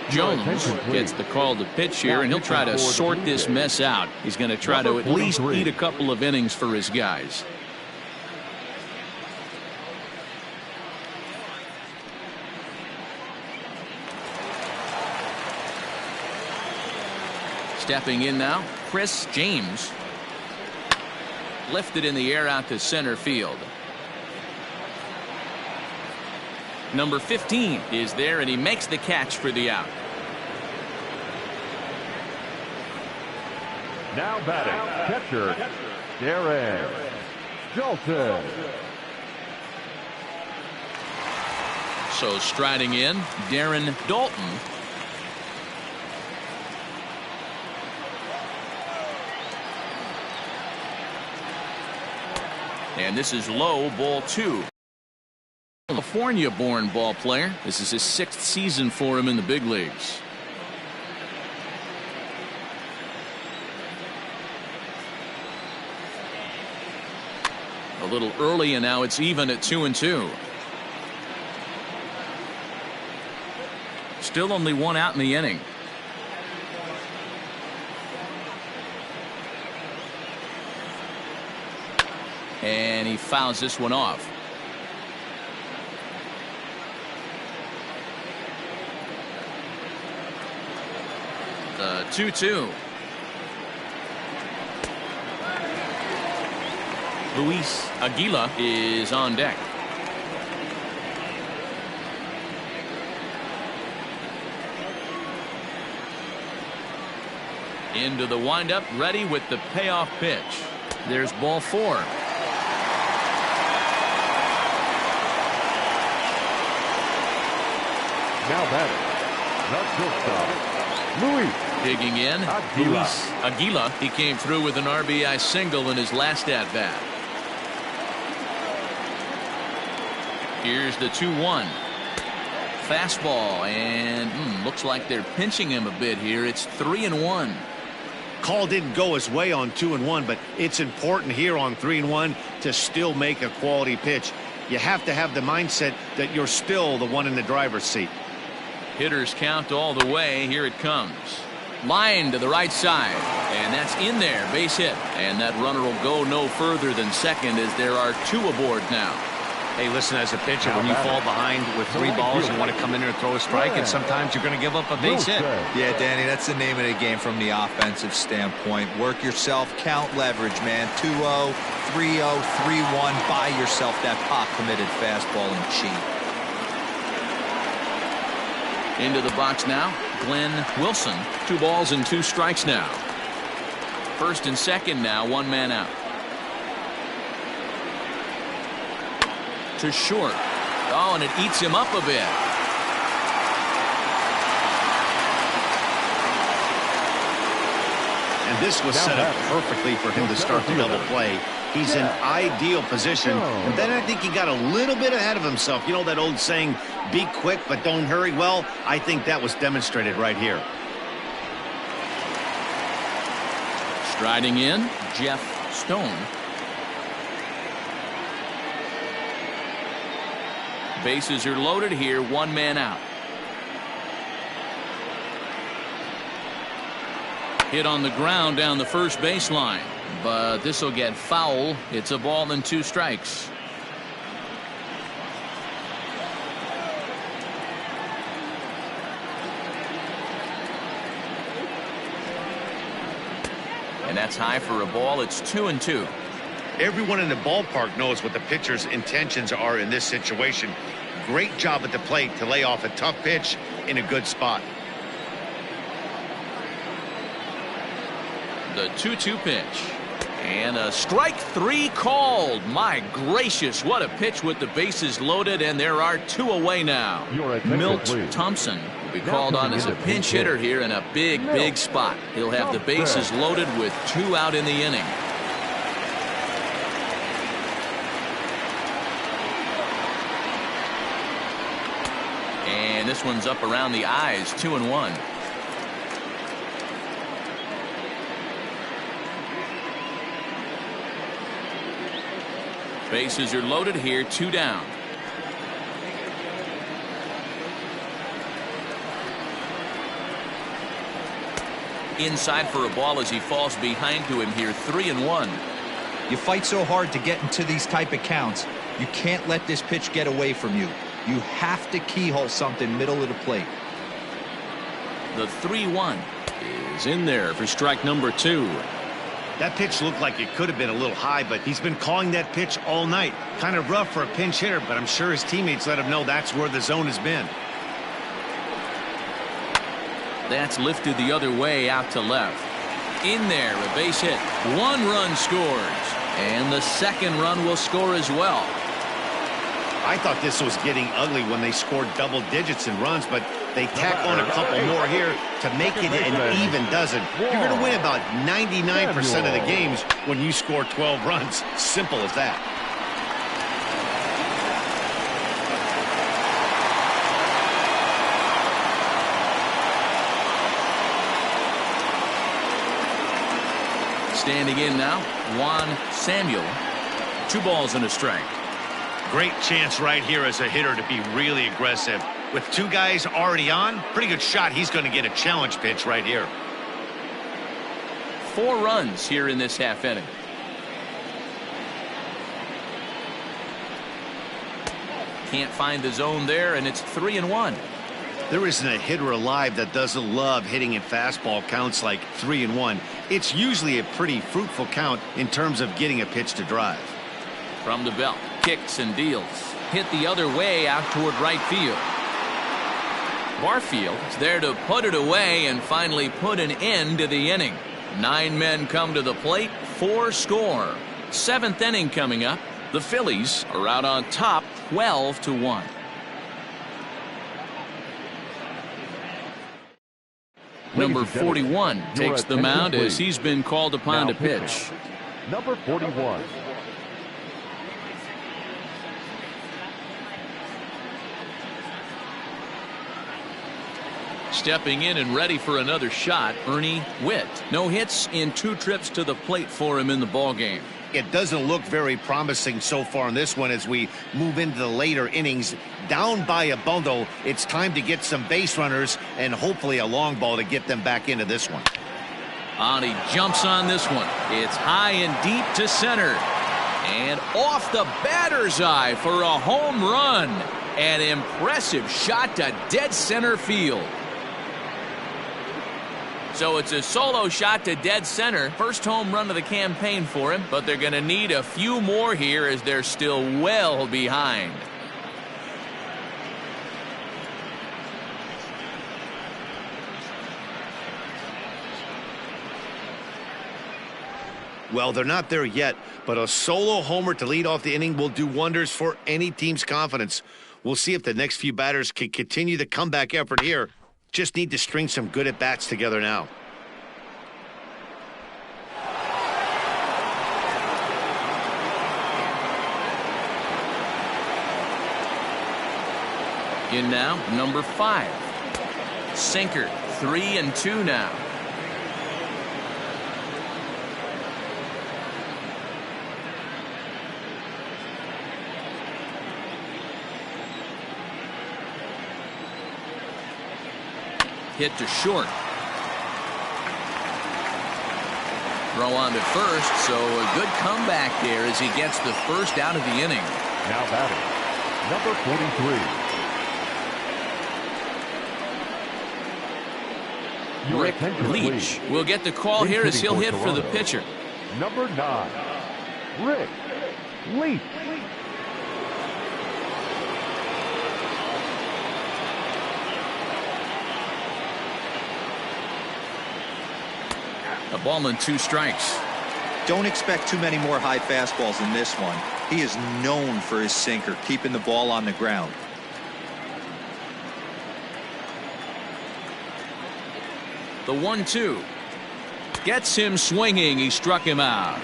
Jones gets the call to pitch here, and he'll try to sort this mess out. He's going to try to at least eat a couple of innings for his guys. Stepping in now, Chris James. Lifted in the air out to center field. Number 15 is there, and he makes the catch for the out. Now batting, catcher, Darren Daulton. So striding in, Darren Daulton. And this is low, ball 2. California-born ball player. This is his 6th season for him in the big leagues. A little early, and now it's even at 2-2. Still only 1 out in the inning. And he fouls this one off. The 2-2. Luis Aguila is on deck. Into the windup, ready with the payoff pitch. There's ball 4. Now batting, the shortstop, Luis. Digging in, Aguila. Luis Aguila. He came through with an RBI single in his last at-bat. Here's the 2-1. Fastball, and looks like they're pinching him a bit here. It's 3-1. Call didn't go his way on 2-1, but it's important here on 3-1 to still make a quality pitch. You have to have the mindset that you're still the one in the driver's seat. Hitters count all the way. Here it comes. Line to the right side, and that's in there. Base hit, and that runner will go no further than second as there are 2 aboard now. Hey, listen, as a pitcher, when you fall behind with 3 balls, you want to come in there and throw a strike, and sometimes you're going to give up a base hit. Yeah, Danny, that's the name of the game from the offensive standpoint. Work yourself, count leverage, man. 2-0, 3-0, 3-1. Buy yourself that pop-committed fastball and cheat. Into the box now, Glenn Wilson. 2 balls and 2 strikes now. First and second now, 1 man out. To short. Oh, and it eats him up a bit. And this was set up perfectly for him to start the double play. He's in ideal position. And then I think he got a little bit ahead of himself. You know that old saying, be quick but don't hurry? Well, I think that was demonstrated right here. Striding in, Jeff Stone. Bases are loaded here, 1 man out. Hit on the ground down the first baseline, but this will get foul. It's a ball and 2 strikes. And that's high for a ball. It's 2-2. Everyone in the ballpark knows what the pitcher's intentions are in this situation. Great job at the plate to lay off a tough pitch in a good spot. The 2-2 pitch. And a strike 3 called. My gracious, what a pitch with the bases loaded, and there are 2 away now. Milt Thompson will be called on as a pinch hitter here in a big spot. He'll have the bases loaded with 2 out in the inning. And this one's up around the eyes, 2-1. Bases are loaded here, 2 down. Inside for a ball as he falls behind to him here, 3-1. You fight so hard to get into these type of counts. You can't let this pitch get away from you. You have to keyhole something middle of the plate. The 3-1 is in there for strike number 2. That pitch looked like it could have been a little high, but he's been calling that pitch all night. Kind of rough for a pinch hitter, but I'm sure his teammates let him know that's where the zone has been. That's lifted the other way out to left. In there, a base hit. 1 run scores, and the second run will score as well. I thought this was getting ugly when they scored double digits in runs, but they tack on a couple more here to make it an even dozen. You're going to win about 99% of the games when you score 12 runs. Simple as that. Standing in now, Juan Samuel. 2 balls and a strike. Great chance right here as a hitter to be really aggressive. With 2 guys already on, pretty good shot he's going to get a challenge pitch right here. 4 runs here in this half inning. Can't find the zone there, and it's 3-1. There isn't a hitter alive that doesn't love hitting at fastball counts like 3-1. It's usually a pretty fruitful count in terms of getting a pitch to drive. From the belt, kicks and deals. Hit the other way out toward right field. Barfield is there to put it away and finally put an end to the inning. 9 men come to the plate, 4 score. 7th inning coming up. The Phillies are out on top, 12-1. Number 41 takes the mound as he's been called upon Now to pitch. Number 41. Stepping in and ready for another shot, Ernie Whitt. No hits in 2 trips to the plate for him in the ballgame. It doesn't look very promising so far in this one as we move into the later innings. Down by a bundle, it's time to get some base runners and hopefully a long ball to get them back into this one. And he jumps on this one. It's high and deep to center. And off the batter's eye for a home run. An impressive shot to dead center field. So it's a solo shot to dead center. First home run of the campaign for him, but they're going to need a few more here as they're still well behind. Well, they're not there yet, but a solo homer to lead off the inning will do wonders for any team's confidence. We'll see if the next few batters can continue the comeback effort here. Just need to string some good at-bats together now. In now, number 5. Sinker, 3-2 now. Hit to short. Throw on to first, so a good comeback there as he gets the first out of the inning. Now batting, number 43. Rick Leach will get the call here as he'll hit for the pitcher. Number 9, Rick Leach. A ball and 2 strikes. Don't expect too many more high fastballs in this one. He is known for his sinker, keeping the ball on the ground. The 1-2 gets him swinging. He struck him out.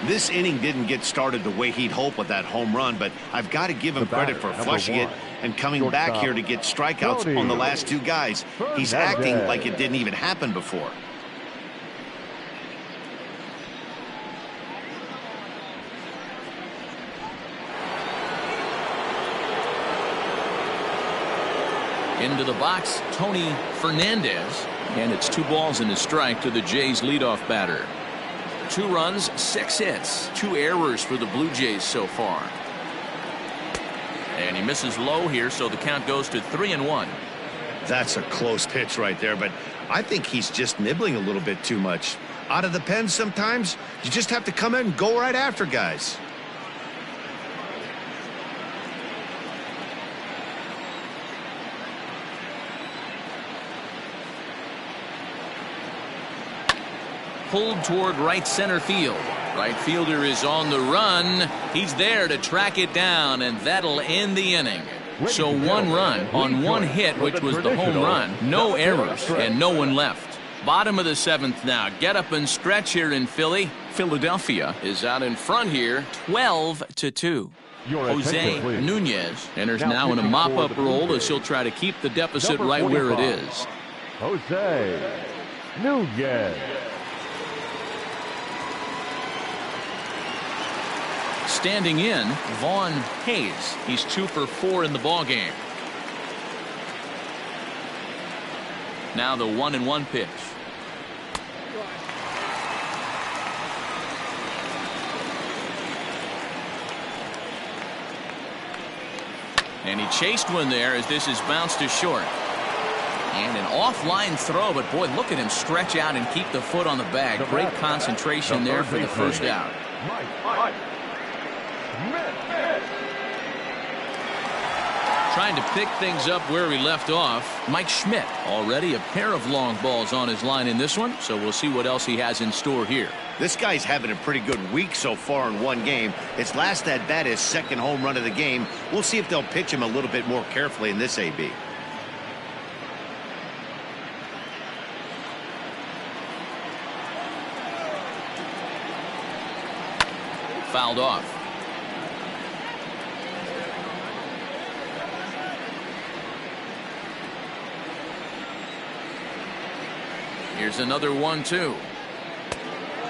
This inning didn't get started the way he'd hoped with that home run, but I've got to give him credit for flushing it and coming back here to get strikeouts on the last 2 guys. He's acting like it didn't even happen before. Into the box, Tony Fernandez. And it's 2 balls and a strike to the Jays leadoff batter. 2 runs, 6 hits, 2 errors for the Blue Jays so far. And he misses low here, so the count goes to 3-1. That's a close pitch right there, but I think he's just nibbling a little bit too much. Out of the pen sometimes, you just have to come in and go right after guys. Pulled toward right center field. Right fielder is on the run. He's there to track it down, and that'll end the inning. So 1 run on 1 hit, which was the home run. No errors, and no one left. Bottom of the 7th now. Get up and stretch here in Philly. Philadelphia is out in front here, 12-2. Jose Nunez enters now in a mop-up role as he'll try to keep the deficit right where it is. Jose Nunez. Standing in, Vaughn Hayes. He's 2 for 4 in the ballgame. Now the 1-1 pitch. And he chased one there as this is bounced to short. And an offline throw, but boy, look at him stretch out and keep the foot on the bag. Great concentration there for the first out. Trying to pick things up where he left off. Mike Schmidt, already a pair of long balls on his line in this one, so we'll see what else he has in store here. This guy's having a pretty good week so far in 1 game. His last at bat, his 2nd home run of the game. We'll see if they'll pitch him a little bit more carefully in this AB. fouled off. Here's another 1-2.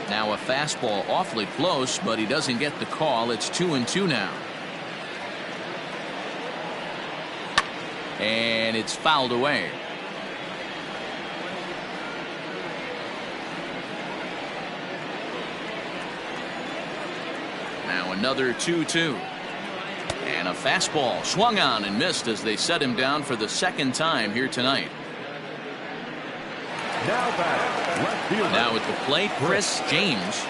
Now a fastball awfully close, but he doesn't get the call. It's 2-2 now. And it's fouled away. Now another 2-2. And a fastball swung on and missed as they set him down for the second time here tonight. Now at the plate, Chris James.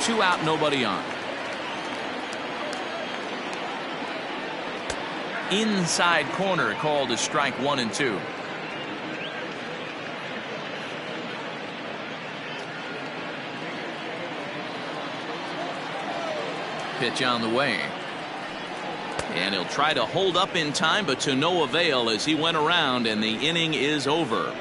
2 out, nobody on. Inside corner called as strike 1 and 2. Pitch on the way. And he'll try to hold up in time, but to no avail as he went around and the inning is over.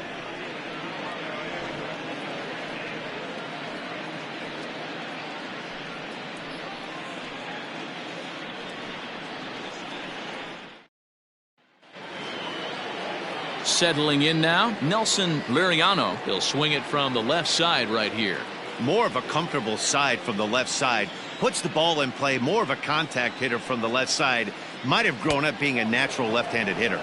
Settling in now, Nelson Liriano. He'll swing it from the left side right here. More of a comfortable side from the left side. Puts the ball in play. More of a contact hitter from the left side. Might have grown up being a natural left-handed hitter.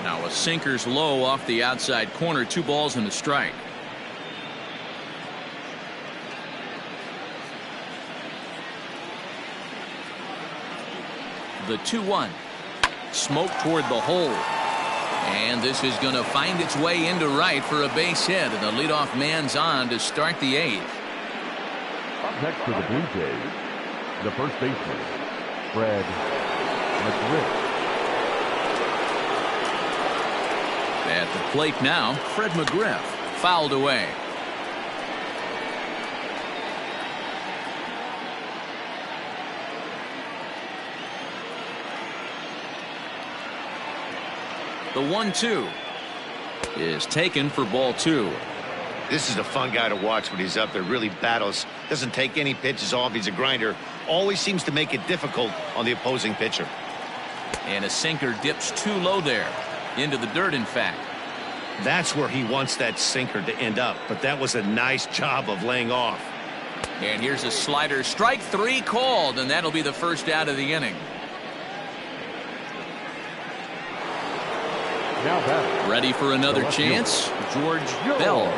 Now a sinker's low off the outside corner. 2 balls and a strike. The 2-1. Smoke toward the hole. And this is going to find its way into right for a base hit. And the leadoff man's on to start the 8th. Up next for the Blue Jays, the first baseman, Fred McGriff. At the plate now, Fred McGriff. Fouled away. The 1-2 is taken for ball 2. This is a fun guy to watch when he's up there. Really battles. Doesn't take any pitches off. He's a grinder. Always seems to make it difficult on the opposing pitcher. And a sinker dips too low there. Into the dirt, in fact. That's where he wants that sinker to end up. But that was a nice job of laying off. And here's a slider. Strike 3 called. And that'll be the first out of the inning. Now ready for another chance. George Bell.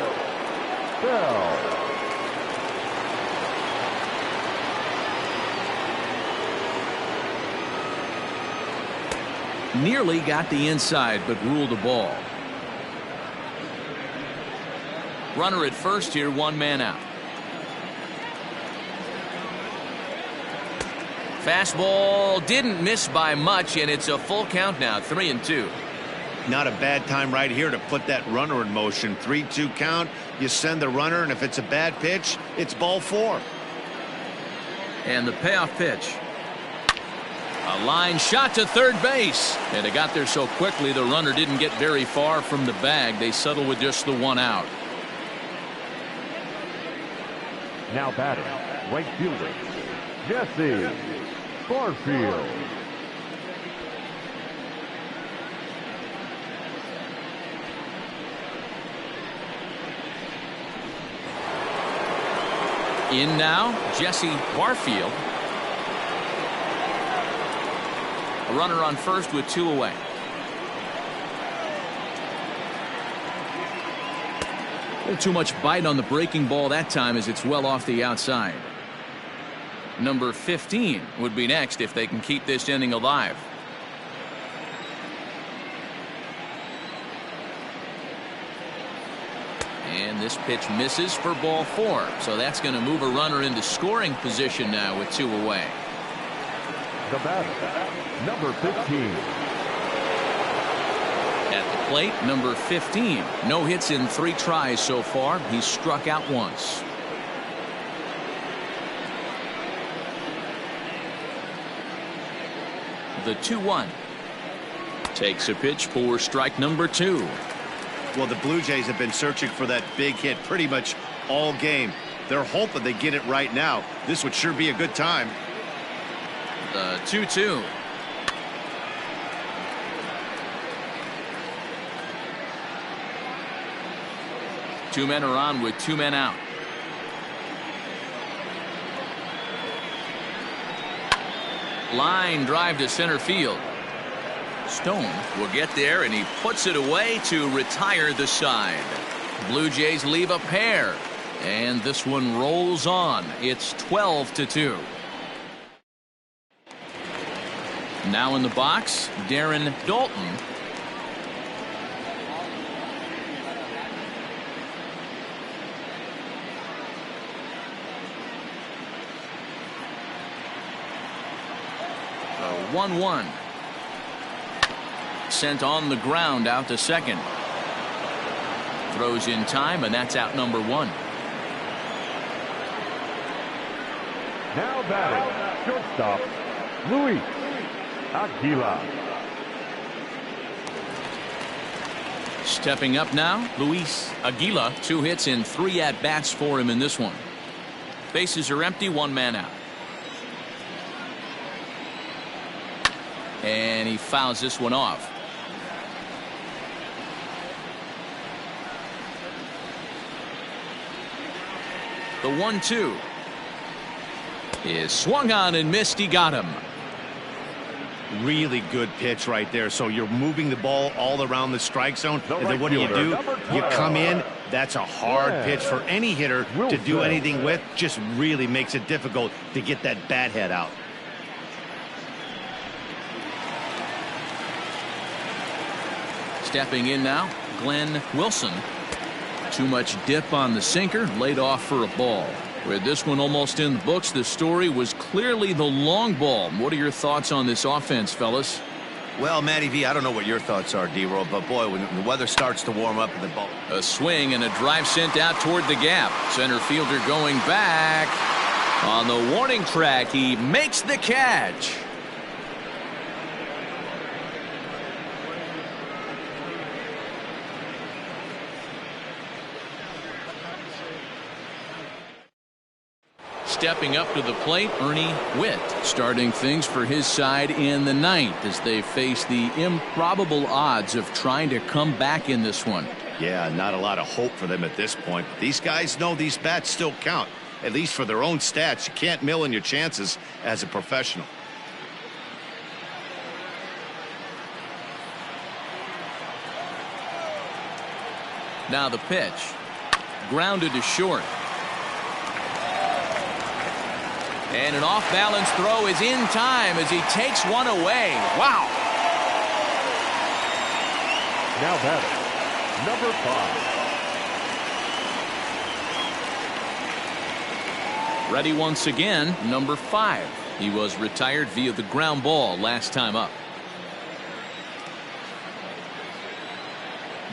Nearly got the inside, but ruled a ball. Runner at first here, 1 man out. Fastball didn't miss by much, and it's a full count now, 3-2. Not a bad time right here to put that runner in motion. 3-2 count. You send the runner, and if it's a bad pitch, it's ball 4. And the payoff pitch. A line shot to third base. And it got there so quickly the runner didn't get very far from the bag. They settle with just the 1 out. Now batting, right fielder, Jesse Barfield. In now, Jesse Barfield. A runner on first with 2 away. A little too much bite on the breaking ball that time as it's well off the outside. Number 15 would be next if they can keep this inning alive. And this pitch misses for ball 4. So that's going to move a runner into scoring position now with 2 away. The batter, number 15. At the plate, number 15. No hits in 3 tries so far. He's struck out once. The 2-1. Takes a pitch for strike number 2. Well, the Blue Jays have been searching for that big hit pretty much all game. They're hoping they get it right now. This would sure be a good time. The 2-2. Two men are on with two men out. Line drive to center field. Stone will get there, and he puts it away to retire the side. Blue Jays leave a pair, and this one rolls on. It's 12-2. Now in the box, Darren Daulton. The 1-1. Sent on the ground out to second. Throws in time, and that's out number one. Now batting, shortstop, Luis Aguilar. Stepping up now, Luis Aguilar. 2 hits and 3 at-bats for him in this one. Bases are empty, 1 man out. And he fouls this one off. The 1-2 is swung on and missed. He got him. Really good pitch right there. So you're moving the ball all around the strike zone. And then what do? You come in. That's a hard pitch for any hitter to do anything with. Just really makes it difficult to get that bat head out. Stepping in now, Glenn Wilson. Too much dip on the sinker, laid off for a ball. With this one almost in the books, the story was clearly the long ball. What are your thoughts on this offense, fellas? Well, Matty V, I don't know what your thoughts are, D-Roll, but boy, when the weather starts to warm up and the ball. A swing and a drive sent out toward the gap. Center fielder going back. On the warning track, he makes the catch. Stepping up to the plate, Ernie Whitt, starting things for his side in the ninth as they face the improbable odds of trying to come back in this one. Yeah, not a lot of hope for them at this point. But these guys know these bats still count, at least for their own stats. You can't mill in your chances as a professional. Now the pitch. Grounded to short. And an off-balance throw is in time as he takes one away. Wow. Now batting, number 5. Ready once again, number 5. He was retired via the ground ball last time up.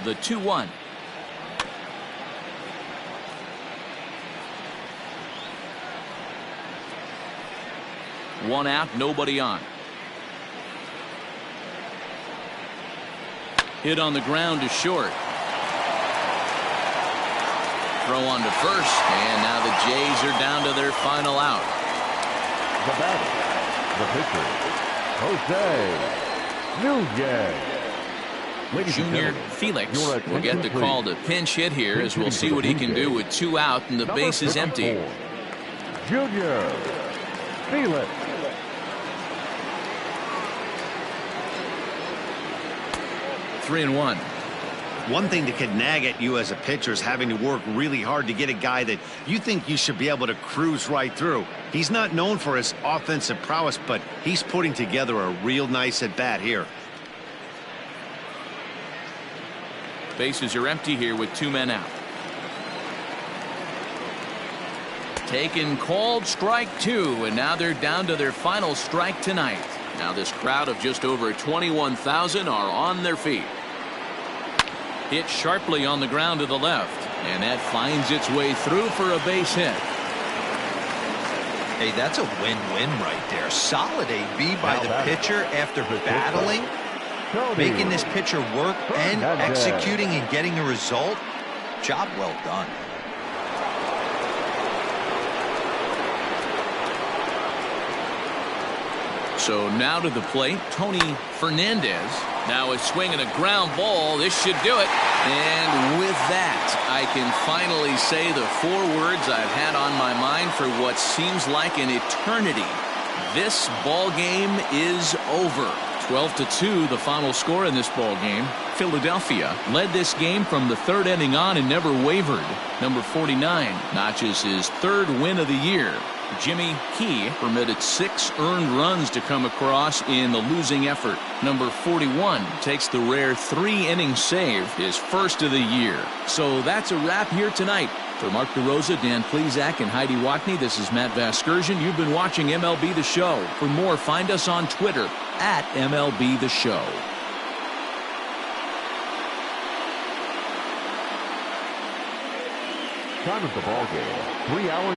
The 2-1. One out, nobody on. Hit on the ground to short. Throw on to first, and now the Jays are down to their final out. The batter, the pitcher, Jose Nunez. Junior Felix will get the call to pinch hit here as we'll see what he can do with 2 out and the base is empty. Junior Felix. 3-1. One thing that could nag at you as a pitcher is having to work really hard to get a guy that you think you should be able to cruise right through. He's not known for his offensive prowess, but he's putting together a real nice at-bat here. Bases are empty here with 2 men out. Taken, called, strike 2, and now they're down to their final strike tonight. Now this crowd of just over 21,000 are on their feet. Hit sharply on the ground to the left, and that finds its way through for a base hit. Hey, that's a win-win right there. Solid AB by the pitcher after battling, making this pitcher work and executing and getting a result. Job well done. So now to the plate, Tony Fernandez. Now a swing and a ground ball. This should do it. And with that, I can finally say the 4 words I've had on my mind for what seems like an eternity. This ball game is over. 12-2, the final score in this ball game. Philadelphia led this game from the 3rd inning on and never wavered. Number 49 notches his 3rd win of the year. Jimmy Key permitted 6 earned runs to come across in the losing effort. Number 41 takes the rare 3-inning save, his 1st of the year. So that's a wrap here tonight. For Mark DeRosa, Dan Plesac, and Heidi Watney, this is Matt Vasgersian. You've been watching MLB The Show. For more, find us on Twitter at MLB The Show. Time of the ball game, 3 hours